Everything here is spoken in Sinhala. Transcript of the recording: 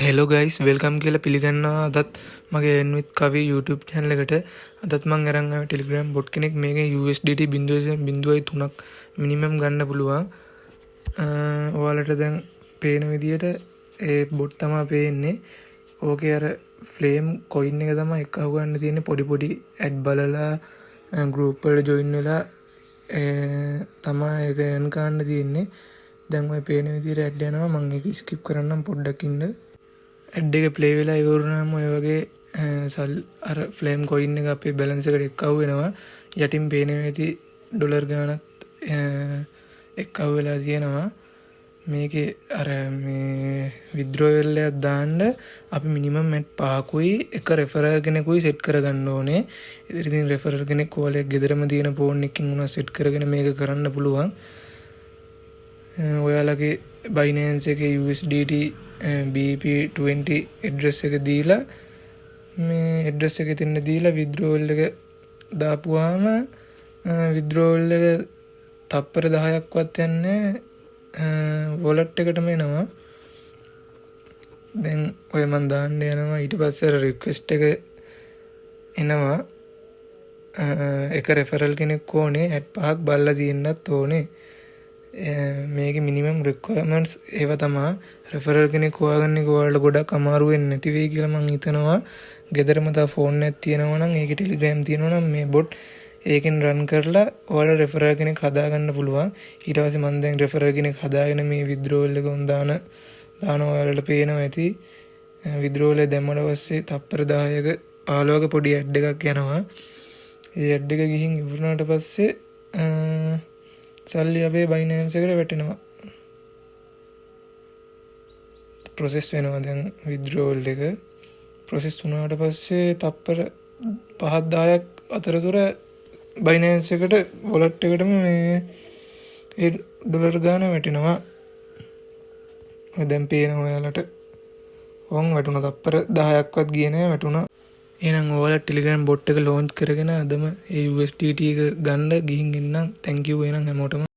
හෙලෝ ගයිස් වෙල්කම් කියලා පිළිගන්නවා අදත් මගේ එන්විත් කවි YouTube channel එකට අදත් මම අරන් ආවේ Telegram bot කෙනෙක් මේකේ USDT 0.03ක් මිනිමම් ගන්න පුළුවන් ඔයාලට දැන් පේන විදියට ඒ bot තමයි පේන්නේ ඕකේ අර flame coin එක තමයි එක අහුගන්න තියෙන්නේ පොඩි ad බලලා group වල join වෙලා තමයි ඒක එන් ගන්න තියෙන්නේ දැන් ඔය පේන විදියට ad යනවා මම ඒක skip කරන්නම් පොඩ්ඩක් ඉන්න ඇඩ් එක ප්ලේ වෙලා ඉවරුනම ඔය වගේ අර ෆ්ලේම් කොයින් එක අපේ බැලන්ස් එකට එක්කව වෙනවා යටින් පේන ඇති ඩොලර් ගාණක් එක්කව වෙලා තියෙනවා මේකේ අර මේ විත්ඩ්‍රෝවල් එකක් දාන්න අපි මිනිමම් ඇඩ් 5කුයි එක රෙෆරර් කෙනෙකුයි සෙට් කරගන්න ඕනේ ඉතින් රෙෆරර් කෙනෙක් ඔයාලගේ ගෙදරම තියෙන ෆෝන් එකකින් උනා සෙට් කරගෙන මේක කරන්න පුළුවන් ඔයාලගේ Binance එකේ USDT BP20 address එක දීලා මේ address එක දෙන්න දීලා withdrawal එක දාපුවාම withdrawal එක තප්පර 10ක්වත් යන්නේ wallet එකටම එනවා දැන් ඔය මන් දාන්න යනවා ඊට පස්සේ request එක එනවා එක referral කෙනෙක් ඕනේ add 5ක් බලලා තියෙන්නත් ඕනේ මේකේ මිනිමම් රික්වයර්මන්ට්ස් ඒව තමයි රෙෆරර් කෙනෙක් හොයාගන්න එක ඔයාලට ගොඩක් අමාරු වෙන්නේ නැති වෙයි කියලා මම හිතනවා. ගෙදරම තව ෆෝන් එකක් තියෙනවා නම් ඒකේ ටෙලිග්‍රෑම් තියෙනවා නම් මේ බොට් ඒකෙන් රන් කරලා ඔයාලා රෙෆරර් කෙනෙක් හදාගන්න පුළුවන්. ඊට පස්සේ මම දැන් රෙෆරර් කෙනෙක් හදාගෙන මේ විත්ඩ්‍රෝවල් එක උන් දාන ඔයාලට පේනවා ඇති. විත්ඩ්‍රෝවල් එක දැම්මම පස්සේ තප්පර 10ක 15ක පොඩි ඇඩ් එකක් යනවා. ඒ ඇඩ් එක ගිහින් ඉවරනාට පස්සේ සල්ලි අපේ Binance එකට වැටෙනවා process වෙනවා දැන් withdrawal එක process වුණාට පස්සේ තප්පර 5ක් 10ක් අතරතුර Binance එකට wallet එකටම මේ ඒ ඩොලර් ගාන වැටෙනවා ඔය දැන් පේනවා ඔයාලට වොන් වැටුණා තප්පර 10ක්වත් ගියේ නෑ වැටුණා එහෙනම් ඔයාලා Telegram bot එක launch කරගෙන අදම ඒ USDT එක ගන්න ගිහින් ඉන්නම් thank you එහෙනම් හැමෝටම